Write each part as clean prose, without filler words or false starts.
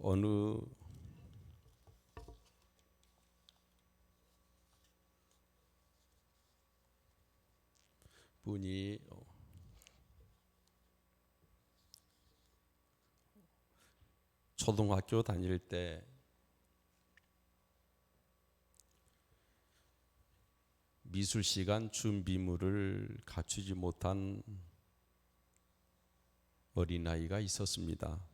어느 분이 초등학교 다닐 때 미술 시간 준비물을 갖추지 못한 어린아이가 있었습니다.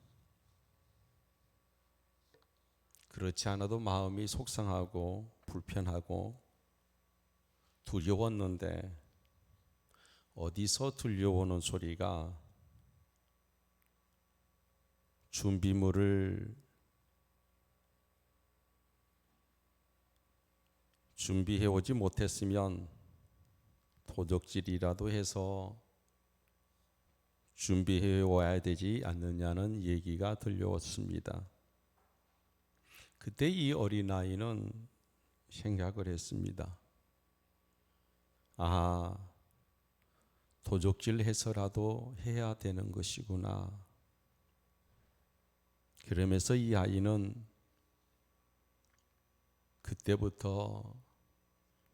그렇지 않아도 마음이 속상하고 불편하고 두려웠는데 어디서 들려오는 소리가 준비물을 준비해 오지 못했으면 도적질이라도 해서 준비해 와야 되지 않느냐는 얘기가 들려왔습니다. 그때 이 어린아이는 생각을 했습니다. 아, 도적질 해서라도 해야 되는 것이구나. 그러면서 이 아이는 그때부터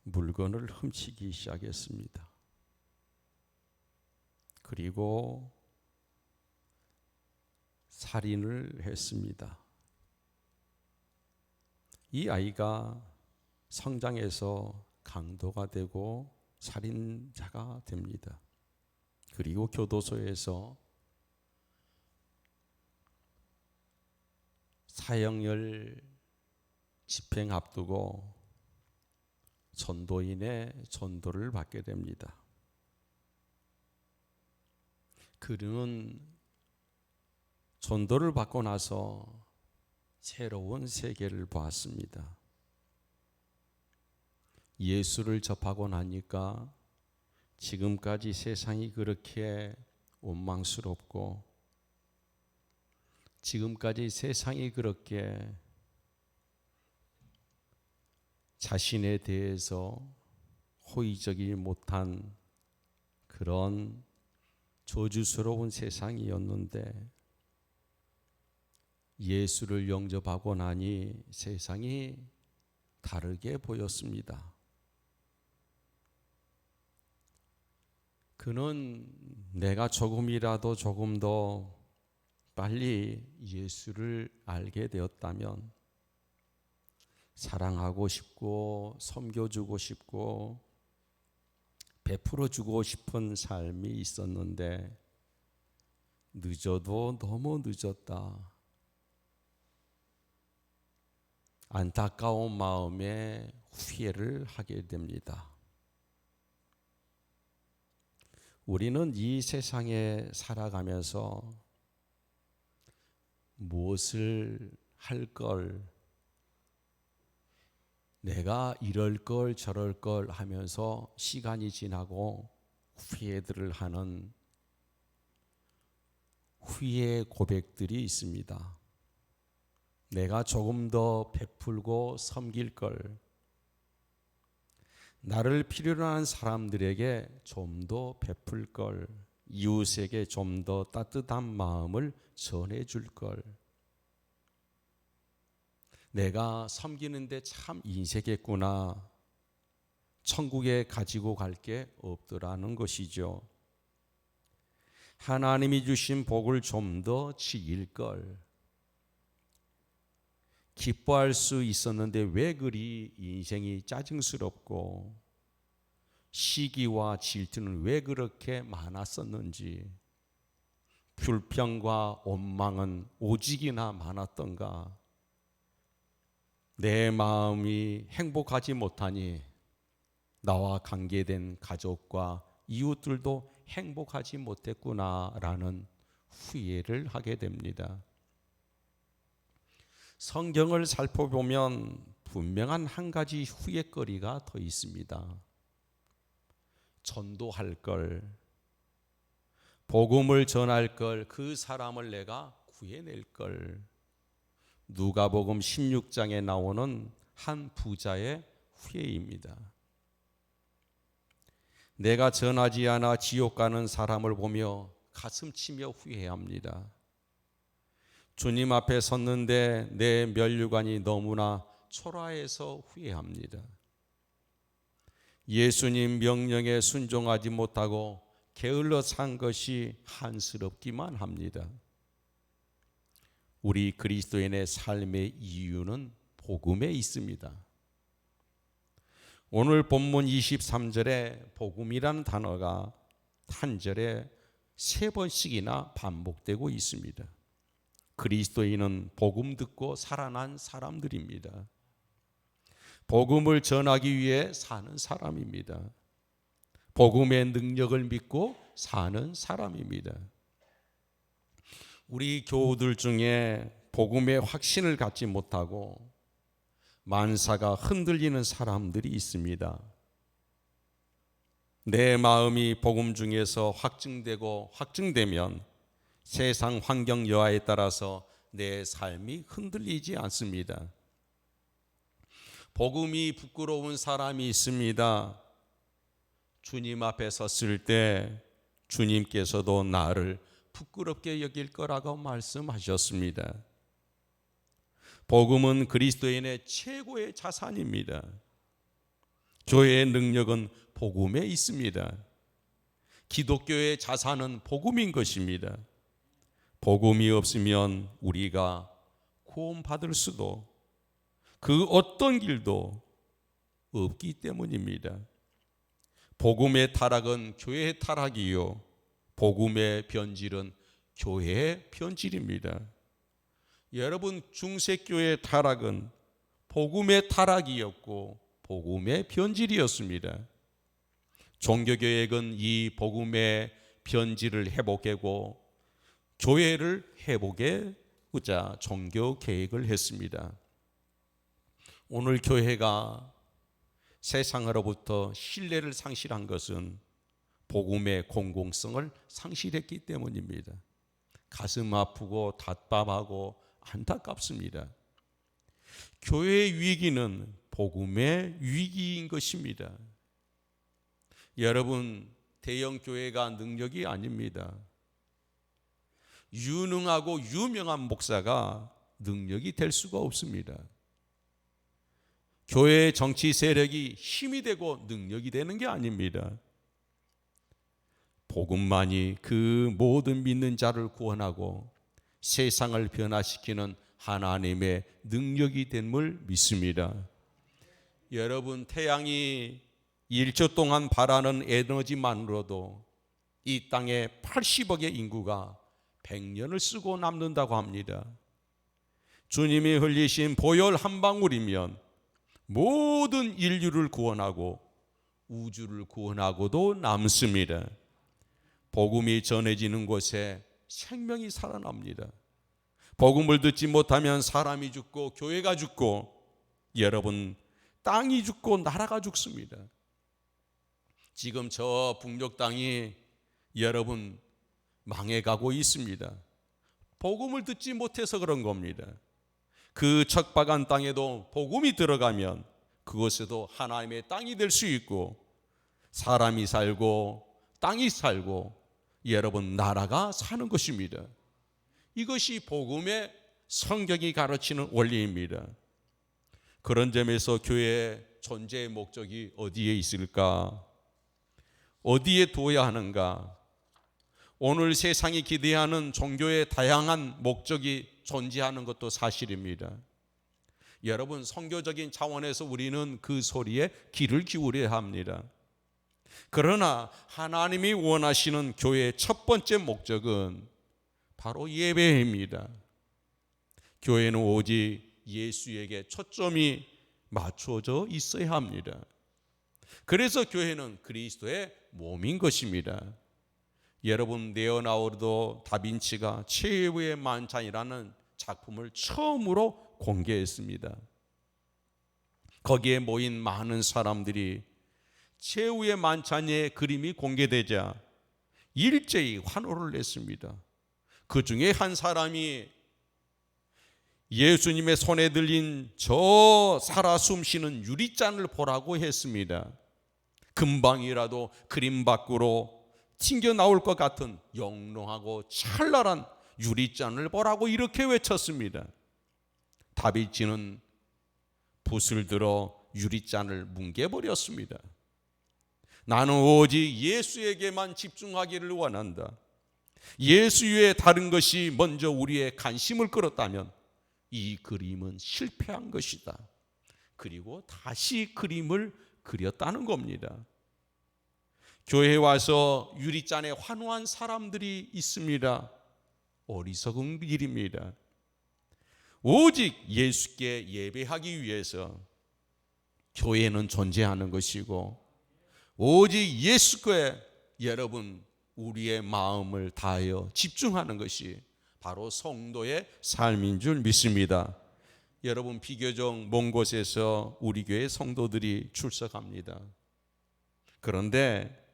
물건을 훔치기 시작했습니다. 그리고 살인을 했습니다. 이 아이가 성장해서 강도가 되고 살인자가 됩니다. 그리고 교도소에서 사형을 집행 앞두고 전도인의 전도를 받게 됩니다. 그는 전도를 받고 나서 새로운 세계를 보았습니다. 예수를 접하고 나니까 지금까지 세상이 그렇게 원망스럽고 지금까지 세상이 그렇게 자신에 대해서 호의적이지 못한 그런 저주스러운 세상이었는데 예수를 영접하고 나니 세상이 다르게 보였습니다. 그는 내가 조금이라도 조금 더 빨리 예수를 알게 되었다면 사랑하고 싶고 섬겨주고 싶고 베풀어주고 싶은 삶이 있었는데 늦어도 너무 늦었다. 안타까운 마음에 후회를 하게 됩니다. 우리는 이 세상에 살아가면서 무엇을 할 걸, 내가 이럴 걸 저럴 걸 하면서 시간이 지나고 후회들을 하는 후회 고백들이 있습니다. 내가 조금 더 베풀고 섬길 걸, 나를 필요로 하는 사람들에게 좀 더 베풀 걸, 이웃에게 좀 더 따뜻한 마음을 전해줄 걸, 내가 섬기는데 참 인색했구나, 천국에 가지고 갈 게 없더라는 것이죠. 하나님이 주신 복을 좀 더 지킬 걸, 기뻐할 수 있었는데 왜 그리 인생이 짜증스럽고 시기와 질투는 왜 그렇게 많았었는지, 불평과 원망은 오직이나 많았던가, 내 마음이 행복하지 못하니 나와 관계된 가족과 이웃들도 행복하지 못했구나라는 후회를 하게 됩니다. 성경을 살펴보면 분명한 한 가지 후회거리가 더 있습니다. 전도할 걸, 복음을 전할 걸, 그 사람을 내가 구해낼 걸. 누가복음 16장에 나오는 한 부자의 후회입니다. 내가 전하지 않아 지옥 가는 사람을 보며 가슴 치며 후회합니다. 주님 앞에 섰는데 내 면류관이 너무나 초라해서 후회합니다. 예수님 명령에 순종하지 못하고 게을러 산 것이 한스럽기만 합니다. 우리 그리스도인의 삶의 이유는 복음에 있습니다. 오늘 본문 23절에 복음이라는 단어가 한 절에 3번씩이나 반복되고 있습니다. 그리스도인은 복음 듣고 살아난 사람들입니다. 복음을 전하기 위해 사는 사람입니다. 복음의 능력을 믿고 사는 사람입니다. 우리 교우들 중에 복음의 확신을 갖지 못하고 만사가 흔들리는 사람들이 있습니다. 내 마음이 복음 중에서 확증되면 세상 환경 여하에 따라서 내 삶이 흔들리지 않습니다. 복음이 부끄러운 사람이 있습니다. 주님 앞에 섰을 때 주님께서도 나를 부끄럽게 여길 거라고 말씀하셨습니다. 복음은 그리스도인의 최고의 자산입니다. 교회의 능력은 복음에 있습니다. 기독교의 자산은 복음인 것입니다. 복음이 없으면 우리가 구원받을 수도 그 어떤 길도 없기 때문입니다. 복음의 타락은 교회의 타락이요, 복음의 변질은 교회의 변질입니다. 여러분, 중세교회의 타락은 복음의 타락이었고 복음의 변질이었습니다. 종교개혁은 이 복음의 변질을 회복하고 교회를 회복하고자 종교개혁을 했습니다. 오늘 교회가 세상으로부터 신뢰를 상실한 것은 복음의 공공성을 상실했기 때문입니다. 가슴 아프고 답답하고 안타깝습니다. 교회의 위기는 복음의 위기인 것입니다. 여러분, 대형 교회가 능력이 아닙니다. 유능하고 유명한 목사가 능력이 될 수가 없습니다. 교회의 정치 세력이 힘이 되고 능력이 되는 게 아닙니다. 복음만이 그 모든 믿는 자를 구원하고 세상을 변화시키는 하나님의 능력이 됨을 믿습니다. 여러분, 태양이 1초 동안 발하는 에너지만으로도 이 땅에 80억의 인구가 100년을 쓰고 남는다고 합니다. 주님이 흘리신 보혈 한 방울이면 모든 인류를 구원하고 우주를 구원하고도 남습니다. 복음이 전해지는 곳에 생명이 살아납니다. 복음을 듣지 못하면 사람이 죽고 교회가 죽고 여러분, 땅이 죽고 나라가 죽습니다. 지금 저 북녘 땅이 여러분 망해가고 있습니다. 복음을 듣지 못해서 그런 겁니다. 그 척박한 땅에도 복음이 들어가면 그곳에도 하나님의 땅이 될 수 있고 사람이 살고 땅이 살고 여러분 나라가 사는 것입니다. 이것이 복음의 성경이 가르치는 원리입니다. 그런 점에서 교회의 존재의 목적이 어디에 있을까? 어디에 두어야 하는가? 오늘 세상이 기대하는 종교의 다양한 목적이 존재하는 것도 사실입니다. 여러분, 선교적인 차원에서 우리는 그 소리에 귀를 기울여야 합니다. 그러나 하나님이 원하시는 교회의 첫 번째 목적은 바로 예배입니다. 교회는 오직 예수에게 초점이 맞춰져 있어야 합니다. 그래서 교회는 그리스도의 몸인 것입니다. 여러분, 레오나르도 다빈치가 최후의 만찬이라는 작품을 처음으로 공개했습니다. 거기에 모인 많은 사람들이 최후의 만찬의 그림이 공개되자 일제히 환호를 냈습니다. 그 중에 한 사람이 예수님의 손에 들린 저 살아 숨쉬는 유리잔을 보라고 했습니다. 금방이라도 그림 밖으로 튕겨 나올 것 같은 영롱하고 찬란한 유리잔을 보라고 이렇게 외쳤습니다. 다윗지는 붓을 들어 유리잔을 뭉개버렸습니다. 나는 오직 예수에게만 집중하기를 원한다. 예수 외에 다른 것이 먼저 우리의 관심을 끌었다면 이 그림은 실패한 것이다. 그리고 다시 그림을 그렸다는 겁니다. 교회에 와서 유리잔에 환호한 사람들이 있습니다. 어리석은 일입니다. 오직 예수께 예배하기 위해서 교회는 존재하는 것이고, 오직 예수께 여러분 우리의 마음을 다하여 집중하는 것이 바로 성도의 삶인 줄 믿습니다. 여러분, 비교적 먼 곳에서 우리 교회 성도들이 출석합니다. 그런데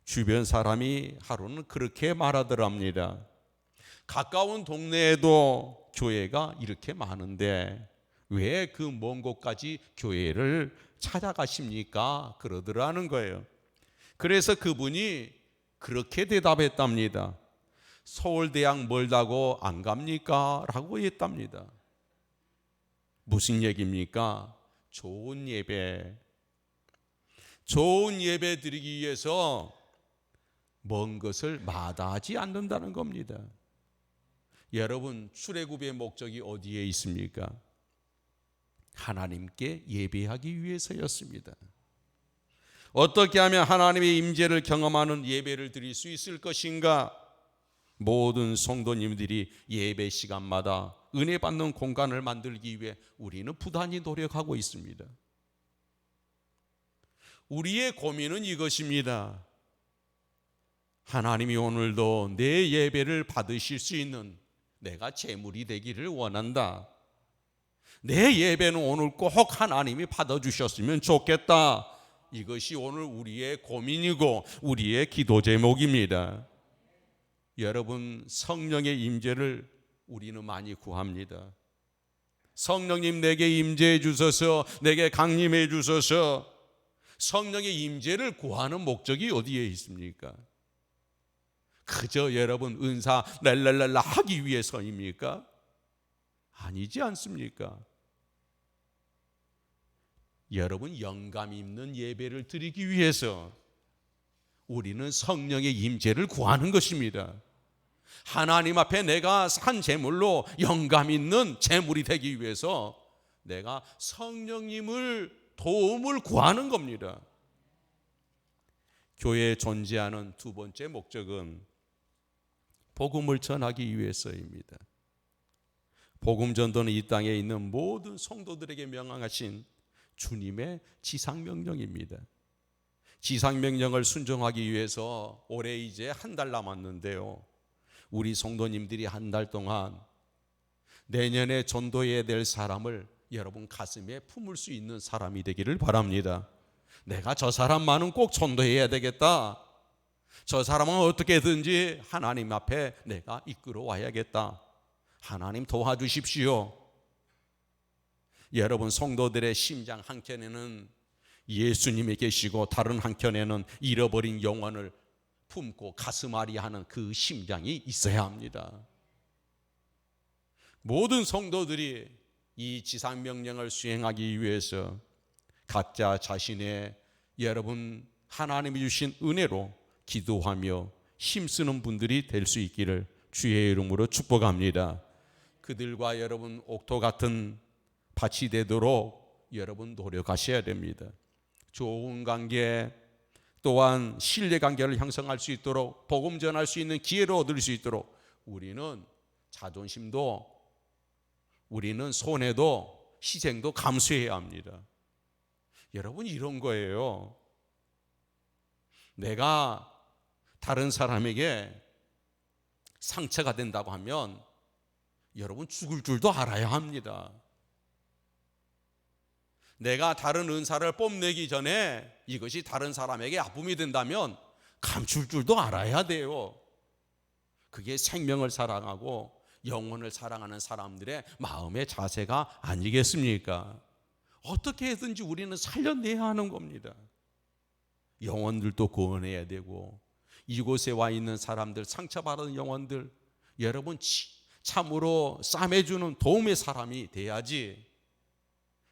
주변 사람이 하루는 그렇게 말하더랍니다. 가까운 동네에도 교회가 이렇게 많은데 왜 그 먼 곳까지 교회를 찾아가십니까? 그러더라는 거예요. 그래서 그분이 그렇게 대답했답니다. 서울대학 멀다고 안 갑니까? 라고 했답니다. 무슨 얘기입니까? 좋은 예배 드리기 위해서 먼 것을 마다하지 않는다는 겁니다. 여러분, 출애굽의 목적이 어디에 있습니까? 하나님께 예배하기 위해서였습니다. 어떻게 하면 하나님의 임재를 경험하는 예배를 드릴 수 있을 것인가? 모든 성도님들이 예배 시간마다 은혜 받는 공간을 만들기 위해 우리는 부단히 노력하고 있습니다. 우리의 고민은 이것입니다. 하나님이 오늘도 내 예배를 받으실 수 있는 내가 제물이 되기를 원한다. 내 예배는 오늘 꼭 하나님이 받아주셨으면 좋겠다. 이것이 오늘 우리의 고민이고 우리의 기도 제목입니다. 여러분, 성령의 임재를 우리는 많이 구합니다. 성령님 내게 임재해 주소서, 내게 강림해 주소서. 성령의 임재를 구하는 목적이 어디에 있습니까? 그저 여러분 은사 랄랄랄라 하기 위해서입니까? 아니지 않습니까? 여러분, 영감 있는 예배를 드리기 위해서 우리는 성령의 임재를 구하는 것입니다. 하나님 앞에 내가 산 제물로 영감 있는 제물이 되기 위해서 내가 성령님을 도움을 구하는 겁니다. 교회에 존재하는 두 번째 목적은 복음을 전하기 위해서입니다. 복음 전도는 이 땅에 있는 모든 성도들에게 명령하신 주님의 지상명령입니다. 지상명령을 순종하기 위해서 올해 이제 한 달 남았는데요, 우리 성도님들이 한 달 동안 내년에 전도해야 될 사람을 여러분 가슴에 품을 수 있는 사람이 되기를 바랍니다. 내가 저 사람만은 꼭 전도해야 되겠다. 저 사람은 어떻게든지 하나님 앞에 내가 이끌어 와야겠다. 하나님 도와주십시오. 여러분, 성도들의 심장 한켠에는 예수님이 계시고 다른 한켠에는 잃어버린 영혼을 품고 가슴앓이하는 그 심장이 있어야 합니다. 모든 성도들이 이 지상명령을 수행하기 위해서 각자 자신의 여러분 하나님이 주신 은혜로 기도하며 힘쓰는 분들이 될 수 있기를 주의 이름으로 축복합니다. 그들과 여러분 옥토 같은 밭이 되도록 여러분 노력하셔야 됩니다. 좋은 관계, 또한 신뢰 관계를 형성할 수 있도록, 복음 전할 수 있는 기회를 얻을 수 있도록 우리는 자존심도, 우리는 손해도 희생도 감수해야 합니다. 여러분, 이런 거예요. 내가 다른 사람에게 상처가 된다고 하면 여러분 죽을 줄도 알아야 합니다. 내가 다른 은사를 뽐내기 전에 이것이 다른 사람에게 아픔이 된다면 감출 줄도 알아야 돼요. 그게 생명을 사랑하고 영혼을 사랑하는 사람들의 마음의 자세가 아니겠습니까? 어떻게 해든지 우리는 살려내야 하는 겁니다. 영혼들도 구원해야 되고, 이곳에 와 있는 사람들, 상처받은 영혼들, 여러분 참으로 싸매주는 도움의 사람이 돼야지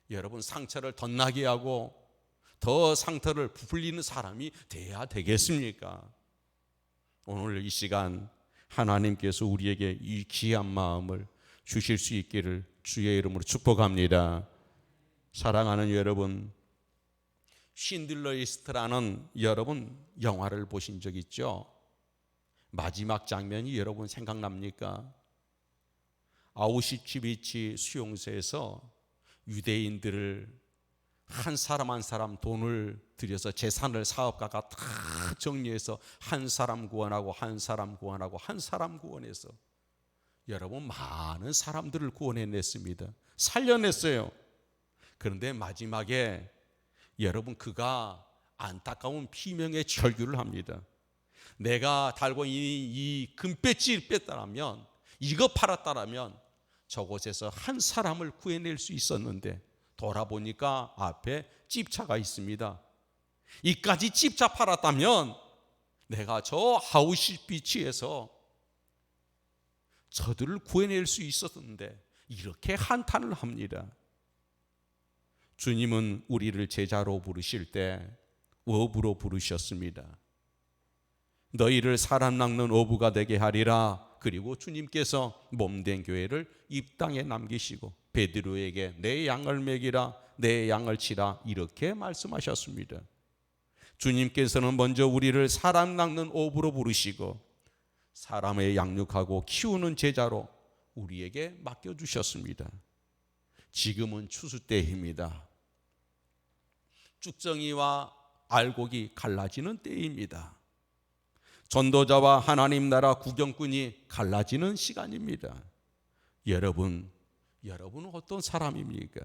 여러분 상처를 덧나게 하고 더 상처를 부풀리는 사람이 돼야 되겠습니까? 오늘 이 시간 하나님께서 우리에게 이 귀한 마음을 주실 수 있기를 주의 이름으로 축복합니다. 사랑하는 여러분, 신들러 리스트라는 여러분 영화를 보신 적 있죠? 마지막 장면이 여러분 생각납니까? 아우슈비츠 수용소에서 유대인들을 한 사람 한 사람 돈을 들여서 재산을 사업가가 다 정리해서 한 사람 구원하고 한 사람 구원하고 한 사람 구원해서 여러분 많은 사람들을 구원해냈습니다. 살려냈어요. 그런데 마지막에 여러분 그가 안타까운 비명의 절규를 합니다. 내가 달고 이 금배지를 뺐다라면, 이거 팔았다라면 저곳에서 한 사람을 구해낼 수 있었는데 돌아보니까 앞에 집차가 있습니다. 이까지 집차 팔았다면 내가 저 아우슈비츠에서 저들을 구해낼 수 있었는데, 이렇게 한탄을 합니다. 주님은 우리를 제자로 부르실 때 어부로 부르셨습니다. 너희를 사람 낚는 어부가 되게 하리라. 그리고 주님께서 몸된 교회를 이 땅에 남기시고 베드로에게 내 양을 먹이라, 내 양을 치라, 이렇게 말씀하셨습니다. 주님께서는 먼저 우리를 사람 낚는 어부로 부르시고 사람의 양육하고 키우는 제자로 우리에게 맡겨주셨습니다. 지금은 추수 때입니다. 쭉정이와 알곡이 갈라지는 때입니다. 전도자와 하나님 나라 구경꾼이 갈라지는 시간입니다. 여러분은 어떤 사람입니까?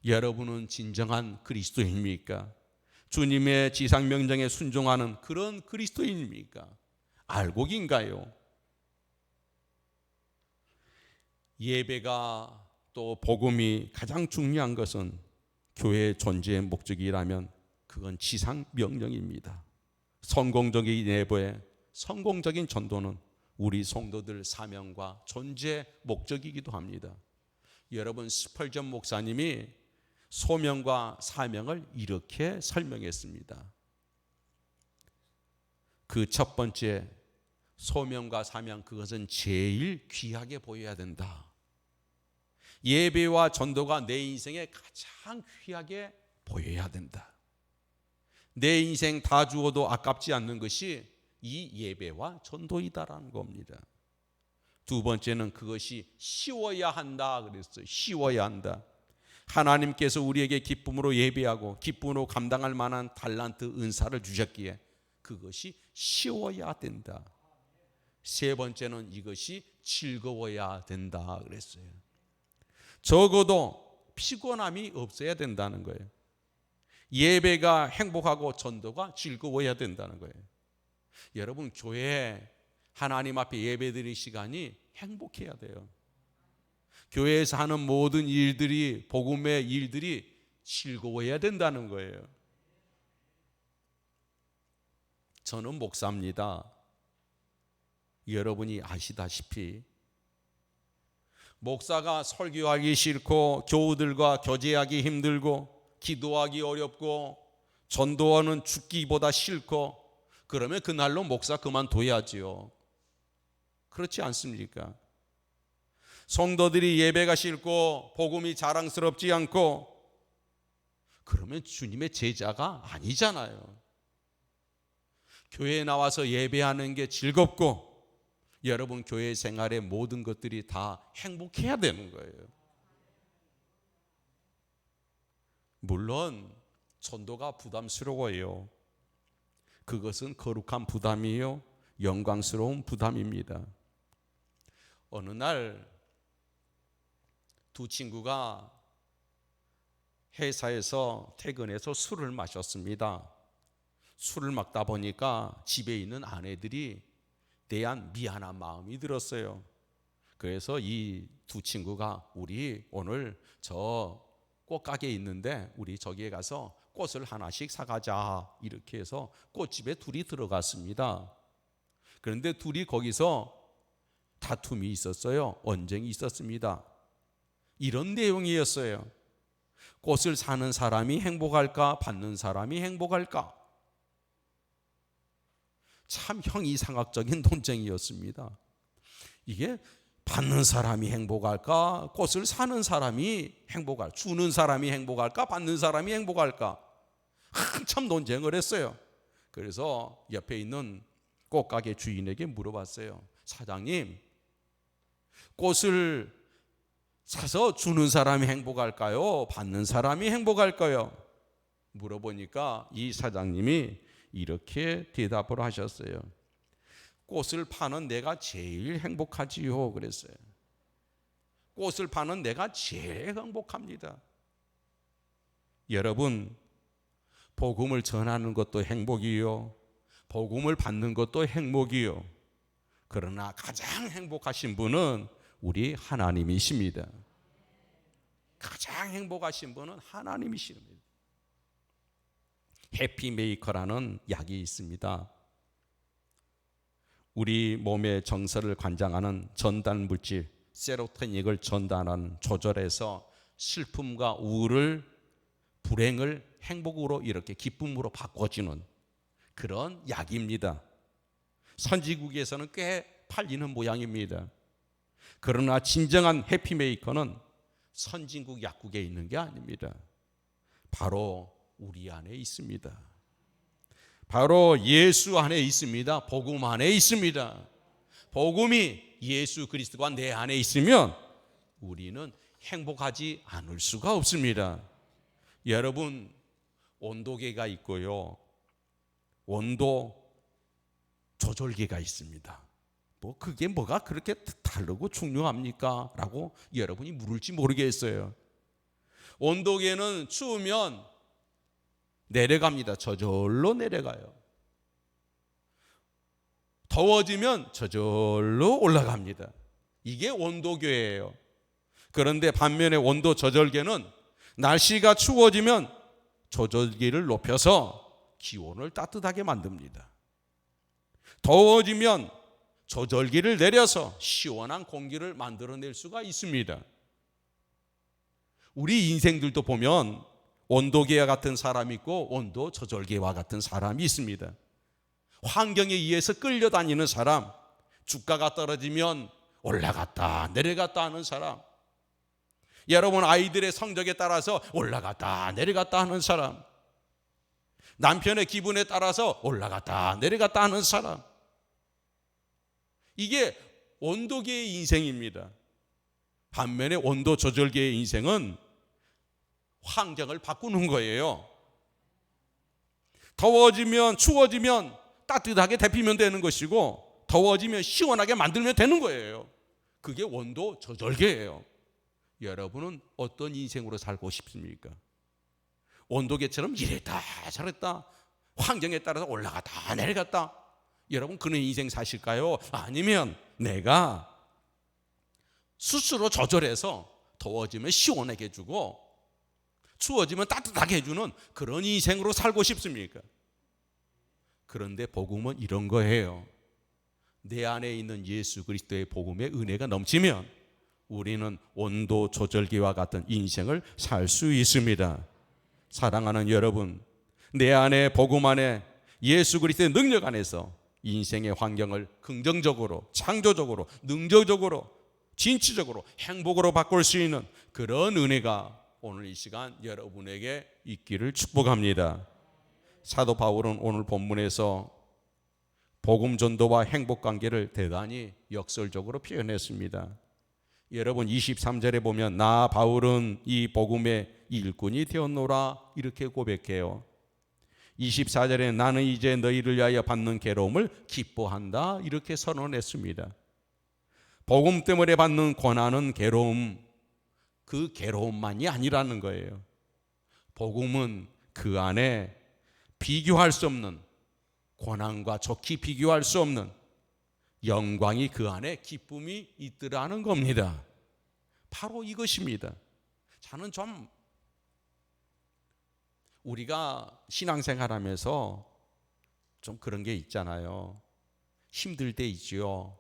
여러분은 진정한 그리스도인입니까? 주님의 지상명령에 순종하는 그런 그리스도인입니까? 알곡인가요? 예배가 또 복음이 가장 중요한 것은 교회의 존재의 목적이라면 그건 지상명령입니다. 성공적인 예배에 성공적인 전도는 우리 성도들 사명과 존재 목적이기도 합니다. 여러분, 스펄전 목사님이 소명과 사명을 이렇게 설명했습니다. 그 첫 번째 소명과 사명, 그것은 제일 귀하게 보여야 된다. 예배와 전도가 내 인생에 가장 귀하게 보여야 된다. 내 인생 다 주어도 아깝지 않는 것이 이 예배와 전도이다라는 겁니다. 두 번째는 그것이 쉬워야 한다 그랬어요. 쉬워야 한다. 하나님께서 우리에게 기쁨으로 예배하고 기쁨으로 감당할 만한 달란트 은사를 주셨기에 그것이 쉬워야 된다. 세 번째는 이것이 즐거워야 된다 그랬어요. 적어도 피곤함이 없어야 된다는 거예요. 예배가 행복하고 전도가 즐거워야 된다는 거예요. 여러분, 교회에 하나님 앞에 예배드릴 시간이 행복해야 돼요. 교회에서 하는 모든 일들이, 복음의 일들이 즐거워야 된다는 거예요. 저는 목사입니다. 여러분이 아시다시피 목사가 설교하기 싫고 교우들과 교제하기 힘들고 기도하기 어렵고 전도하는 죽기보다 싫고, 그러면 그날로 목사 그만둬야지요. 그렇지 않습니까? 성도들이 예배가 싫고 복음이 자랑스럽지 않고 그러면 주님의 제자가 아니잖아요. 교회에 나와서 예배하는 게 즐겁고 여러분 교회 생활의 모든 것들이 다 행복해야 되는 거예요. 물론 전도가 부담스러워요. 그것은 거룩한 부담이요, 영광스러운 부담입니다. 어느 날 두 친구가 회사에서 퇴근해서 술을 마셨습니다. 술을 먹다 보니까 집에 있는 아내들이 대한 미안한 마음이 들었어요. 그래서 이 두 친구가 우리 오늘 저 꽃가게 있는데 우리 저기에 가서 꽃을 하나씩 사가자, 이렇게 해서 꽃집에 둘이 들어갔습니다. 그런데 둘이 거기서 다툼이 있었어요. 언쟁이 있었습니다. 이런 내용이었어요. 꽃을 사는 사람이 행복할까? 받는 사람이 행복할까? 참 형이상학적인 논쟁이었습니다. 이게 받는 사람이 행복할까? 꽃을 사는 사람이 행복할까? 주는 사람이 행복할까? 받는 사람이 행복할까? 한참 논쟁을 했어요. 그래서 옆에 있는 꽃가게 주인에게 물어봤어요. 사장님, 꽃을 사서 주는 사람이 행복할까요? 받는 사람이 행복할까요? 물어보니까 이 사장님이 이렇게 대답을 하셨어요. 꽃을 파는 내가 제일 행복하지요. 그랬어요. 꽃을 파는 내가 제일 행복합니다. 여러분, 복음을 전하는 것도 행복이요, 복음을 받는 것도 행복이요. 그러나 가장 행복하신 분은 우리 하나님이십니다. 가장 행복하신 분은 하나님이십니다. 해피메이커라는 약이 있습니다. 우리 몸의 정서를 관장하는 전달 물질 세로토닌을 전달하는, 조절해서 슬픔과 우울을, 불행을 행복으로, 이렇게 기쁨으로 바꿔주는 그런 약입니다. 선진국에서는 꽤 팔리는 모양입니다. 그러나 진정한 해피메이커는 선진국 약국에 있는 게 아닙니다. 바로 우리 안에 있습니다. 바로 예수 안에 있습니다. 복음 안에 있습니다. 복음이 예수 그리스도가 내 안에 있으면 우리는 행복하지 않을 수가 없습니다. 여러분, 온도계가 있고요, 온도 조절계가 있습니다. 그게 뭐가 그렇게 다르고 중요합니까? 라고 여러분이 물을지 모르겠어요. 온도계는 추우면 내려갑니다. 저절로 내려가요. 더워지면 저절로 올라갑니다. 이게 온도계예요. 그런데 반면에 온도 조절계는 날씨가 추워지면 조절기를 높여서 기온을 따뜻하게 만듭니다. 더워지면 조절기를 내려서 시원한 공기를 만들어낼 수가 있습니다. 우리 인생들도 보면 온도계와 같은 사람이 있고 온도 조절계와 같은 사람이 있습니다. 환경에 의해서 끌려다니는 사람, 주가가 떨어지면 올라갔다 내려갔다 하는 사람, 여러분 아이들의 성적에 따라서 올라갔다 내려갔다 하는 사람, 남편의 기분에 따라서 올라갔다 내려갔다 하는 사람, 이게 온도계의 인생입니다. 반면에 온도 조절계의 인생은 환경을 바꾸는 거예요. 더워지면, 추워지면 따뜻하게 데피면 되는 것이고, 더워지면 시원하게 만들면 되는 거예요. 그게 온도 조절계예요. 여러분은 어떤 인생으로 살고 싶습니까? 온도계처럼 이랬다 저랬다, 환경에 따라서 올라갔다 내려갔다, 여러분 그런 인생 사실까요? 아니면 내가 스스로 조절해서 더워지면 시원하게 해주고 추워지면 따뜻하게 해주는 그런 인생으로 살고 싶습니까? 그런데 복음은 이런 거예요. 내 안에 있는 예수 그리스도의 복음의 은혜가 넘치면 우리는 온도 조절기와 같은 인생을 살 수 있습니다. 사랑하는 여러분, 내 안에 복음 안에 예수 그리스도의 능력 안에서 인생의 환경을 긍정적으로, 창조적으로, 능동적으로, 진취적으로 행복으로 바꿀 수 있는 그런 은혜가 오늘 이 시간 여러분에게 있기를 축복합니다. 사도 바울은 오늘 본문에서 복음 전도와 행복 관계를 대단히 역설적으로 표현했습니다. 여러분 23절에 보면 나 바울은 이 복음의 일꾼이 되었노라 이렇게 고백해요. 24절에 나는 이제 너희를 위하여 받는 괴로움을 기뻐한다 이렇게 선언했습니다. 복음 때문에 받는 고난은 괴로움, 그 괴로움만이 아니라는 거예요. 복음은 그 안에 비교할 수 없는, 고난과 좋게 비교할 수 없는 영광이, 그 안에 기쁨이 있더라는 겁니다. 바로 이것입니다. 저는 좀 우리가 신앙생활하면서 좀 그런 게 있잖아요. 힘들 때 있지요.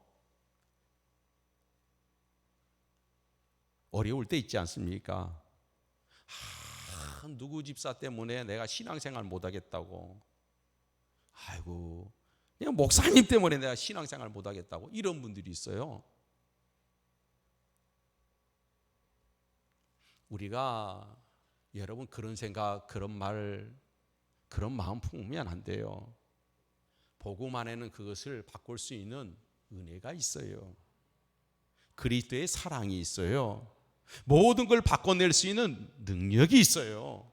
어려울 때 있지 않습니까? 누구 집사 때문에 내가 신앙생활 못하겠다고, 아이고 그냥 목사님 때문에 내가 신앙생활 못하겠다고, 이런 분들이 있어요. 우리가 여러분 그런 생각, 그런 말, 그런 마음 품으면 안 돼요. 복음 안에는 그것을 바꿀 수 있는 은혜가 있어요. 그리스도의 사랑이 있어요. 모든 걸 바꿔낼 수 있는 능력이 있어요.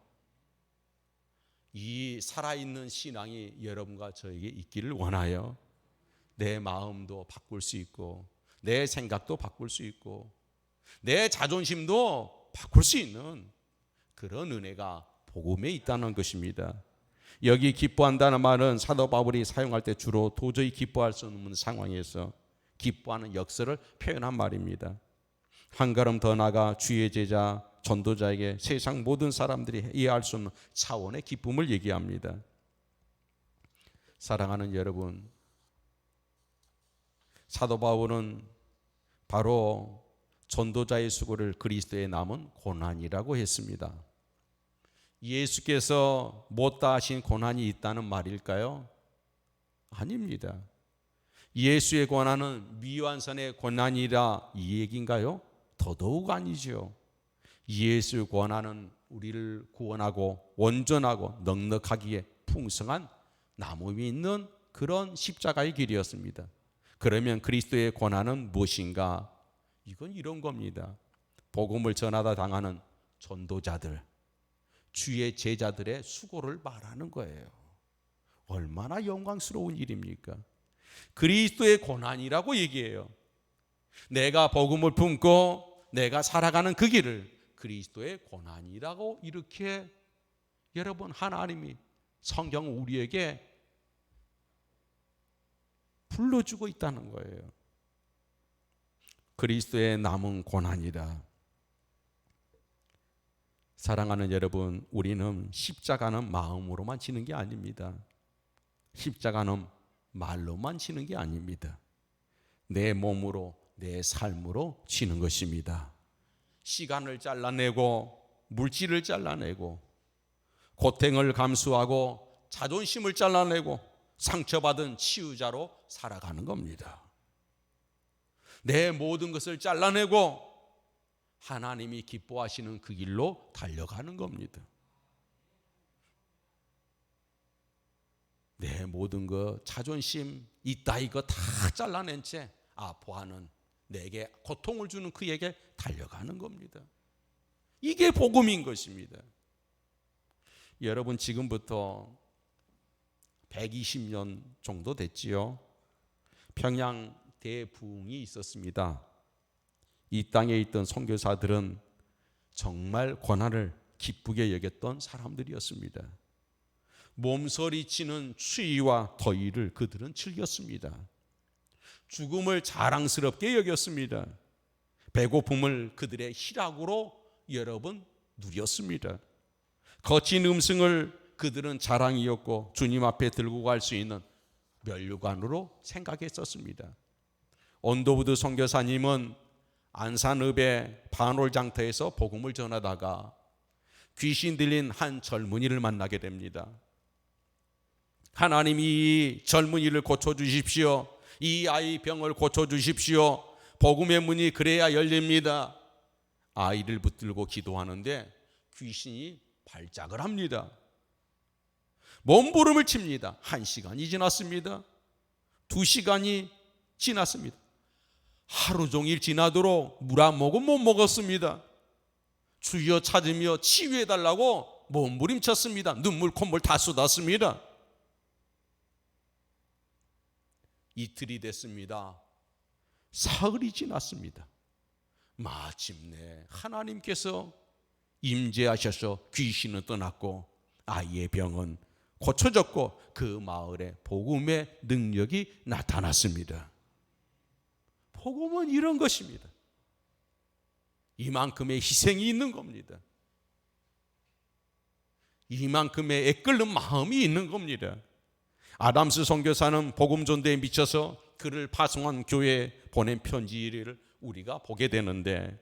이 살아있는 신앙이 여러분과 저에게 있기를 원하여 내 마음도 바꿀 수 있고, 내 생각도 바꿀 수 있고, 내 자존심도 바꿀 수 있는 그런 은혜가 복음에 있다는 것입니다. 여기 기뻐한다는 말은 사도 바울이 사용할 때 주로 도저히 기뻐할 수 없는 상황에서 기뻐하는 역사를 표현한 말입니다. 한 걸음 더 나아가 주의 제자 전도자에게 세상 모든 사람들이 이해할 수 없는 차원의 기쁨을 얘기합니다. 사랑하는 여러분, 사도 바울은 바로 전도자의 수고를 그리스도의 남은 고난이라고 했습니다. 예수께서 못다 하신 고난이 있다는 말일까요? 아닙니다. 예수의 고난은 미완선의 고난이라 이 얘기인가요? 더더욱 아니죠. 예수의 고난은 우리를 구원하고 온전하고 넉넉하기에 풍성한 나눔이 있는 그런 십자가의 길이었습니다. 그러면 그리스도의 고난은 무엇인가? 이건 이런 겁니다. 복음을 전하다 당하는 전도자들, 주의 제자들의 수고를 말하는 거예요. 얼마나 영광스러운 일입니까? 그리스도의 고난이라고 얘기해요. 내가 복음을 품고 내가 살아가는 그 길을 그리스도의 고난이라고 이렇게 여러분 하나님이 성경 우리에게 불러주고 있다는 거예요. 그리스도의 남은 고난이라. 사랑하는 여러분, 우리는 십자가는 마음으로만 지는 게 아닙니다. 십자가는 말로만 지는 게 아닙니다. 내 몸으로, 내 삶으로 지는 것입니다. 시간을 잘라내고 물질을 잘라내고 고통을 감수하고 자존심을 잘라내고 상처받은 치유자로 살아가는 겁니다. 내 모든 것을 잘라내고 하나님이 기뻐하시는 그 길로 달려가는 겁니다. 내 모든 것, 자존심, 이따위 거 다 잘라낸 채 아파하는, 내게 고통을 주는 그에게 달려가는 겁니다. 이게 복음인 것입니다. 여러분, 지금부터 120년 정도 됐지요. 평양 대부흥이 있었습니다. 이 땅에 있던 선교사들은 정말 고난을 기쁘게 여겼던 사람들이었습니다. 몸서리치는 추위와 더위를 그들은 즐겼습니다. 죽음을 자랑스럽게 여겼습니다. 배고픔을 그들의 희락으로 여러분 누렸습니다. 거친 음성을 그들은 자랑이었고 주님 앞에 들고 갈 수 있는 면류관으로 생각했었습니다. 온도부드 선교사님은 안산읍의 반올장터에서 복음을 전하다가 귀신 들린 한 젊은이를 만나게 됩니다. 하나님이 이 젊은이를 고쳐주십시오. 이 아이 병을 고쳐주십시오. 복음의 문이 그래야 열립니다. 아이를 붙들고 기도하는데 귀신이 발작을 합니다. 몸부림을 칩니다. 1시간이 지났습니다. 2시간이 지났습니다. 하루 종일 지나도록 물 한 모금 못 먹었습니다. 주여 찾으며 치유해달라고 몸부림쳤습니다. 눈물 콧물 다 쏟았습니다. 이틀이 됐습니다. 사흘이 지났습니다. 마침내 하나님께서 임재하셔서 귀신은 떠났고 아이의 병은 고쳐졌고 그 마을에 복음의 능력이 나타났습니다. 복음은 이런 것입니다. 이만큼의 희생이 있는 겁니다. 이만큼의 애끓는 마음이 있는 겁니다. 아담스 선교사는 복음 전도에 미쳐서 그를 파송한 교회에 보낸 편지를 우리가 보게 되는데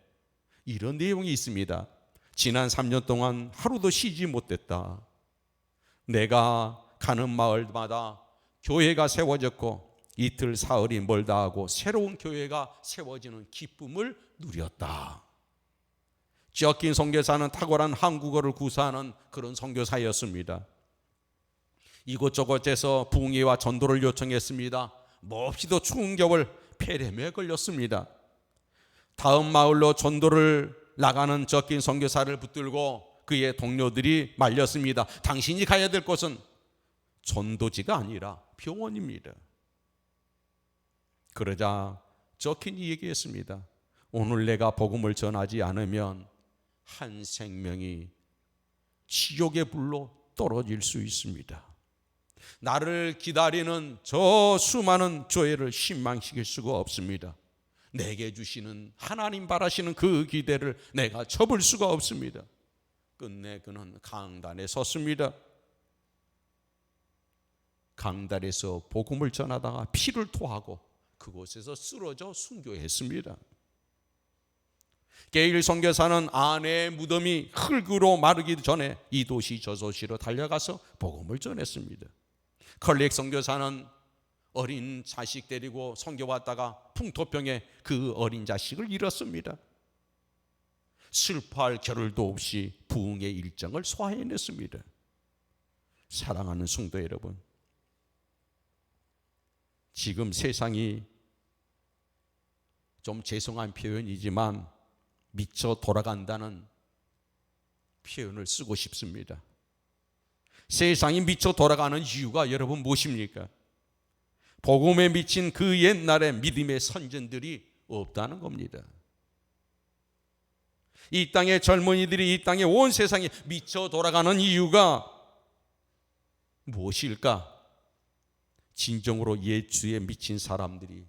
이런 내용이 있습니다. 지난 3년 동안 하루도 쉬지 못했다. 내가 가는 마을마다 교회가 세워졌고 이틀 사흘이 멀다 하고 새로운 교회가 세워지는 기쁨을 누렸다. 적긴 선교사는 탁월한 한국어를 구사하는 그런 선교사였습니다. 이곳저곳에서 부흥회와 전도를 요청했습니다. 몹시도 추운 겨울 폐렴에 걸렸습니다. 다음 마을로 전도를 나가는 적긴 선교사를 붙들고 그의 동료들이 말렸습니다. 당신이 가야 될 곳은 전도지가 아니라 병원입니다. 그러자 적긴이 얘기했습니다. 오늘 내가 복음을 전하지 않으면 한 생명이 지옥의 불로 떨어질 수 있습니다. 나를 기다리는 저 수많은 조회를 실망시킬 수가 없습니다. 내게 주시는 하나님 바라시는 그 기대를 내가 접을 수가 없습니다. 끝내 그는 강단에 섰습니다. 강단에서 복음을 전하다가 피를 토하고 그곳에서 쓰러져 순교했습니다. 게일 선교사는 아내의 무덤이 흙으로 마르기 전에 이 도시 저 도시로 달려가서 복음을 전했습니다. 컬렉 선교사는 어린 자식 데리고 선교 왔다가 풍토병에 그 어린 자식을 잃었습니다. 슬퍼할 겨를도 없이 부흥의 일정을 소화해냈습니다. 사랑하는 성도 여러분, 지금 세상이 좀 죄송한 표현이지만 미쳐 돌아간다는 표현을 쓰고 싶습니다. 세상이 미쳐 돌아가는 이유가 여러분 무엇입니까? 복음에 미친 그 옛날의 믿음의 선전들이 없다는 겁니다. 이 땅의 젊은이들이 이 땅의 온 세상에 미쳐 돌아가는 이유가 무엇일까? 진정으로 예수에 미친 사람들이,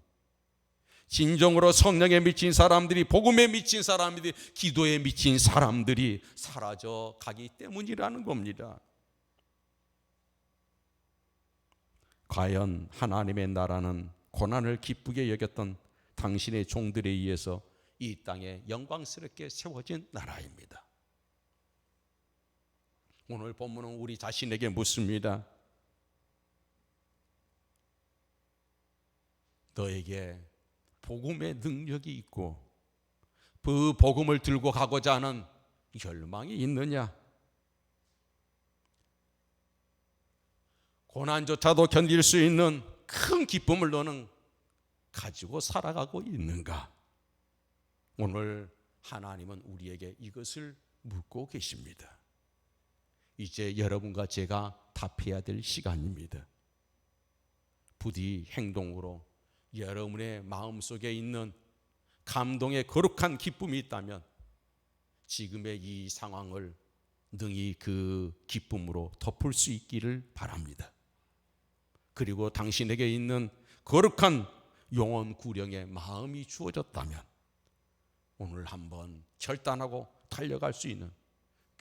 진정으로 성령에 미친 사람들이, 복음에 미친 사람들이, 기도에 미친 사람들이 사라져 가기 때문이라는 겁니다. 과연 하나님의 나라는 고난을 기쁘게 여겼던 당신의 종들에 의해서 이 땅에 영광스럽게 세워진 나라입니다. 오늘 본문은 우리 자신에게 묻습니다. 너에게 복음의 능력이 있고 그 복음을 들고 가고자 하는 열망이 있느냐? 고난조차도 견딜 수 있는 큰 기쁨을 너는 가지고 살아가고 있는가? 오늘 하나님은 우리에게 이것을 묻고 계십니다. 이제 여러분과 제가 답해야 될 시간입니다. 부디 행동으로 여러분의 마음속에 있는 감동의 거룩한 기쁨이 있다면 지금의 이 상황을 능히 그 기쁨으로 덮을 수 있기를 바랍니다. 그리고 당신에게 있는 거룩한 영혼 구령의 마음이 주어졌다면 오늘 한번 결단하고 달려갈 수 있는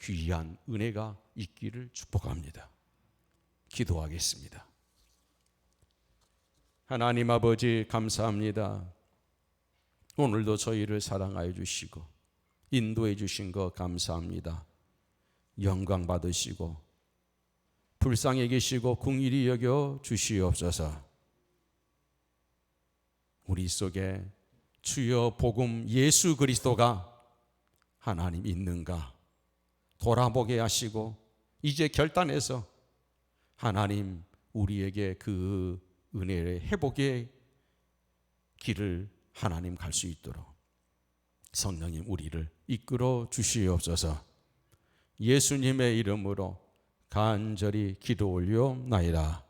귀한 은혜가 있기를 축복합니다. 기도하겠습니다. 하나님 아버지 감사합니다. 오늘도 저희를 사랑하여 주시고 인도해 주신 것 감사합니다. 영광 받으시고 불쌍히 계시고 긍휼히 여겨 주시옵소서. 우리 속에 주여 복음 예수 그리스도가 하나님 있는가 돌아보게 하시고 이제 결단해서 하나님 우리에게 그 은혜의 회복의 길을 하나님 갈 수 있도록 성령님 우리를 이끌어 주시옵소서. 예수님의 이름으로 간절히 기도 올려나이다.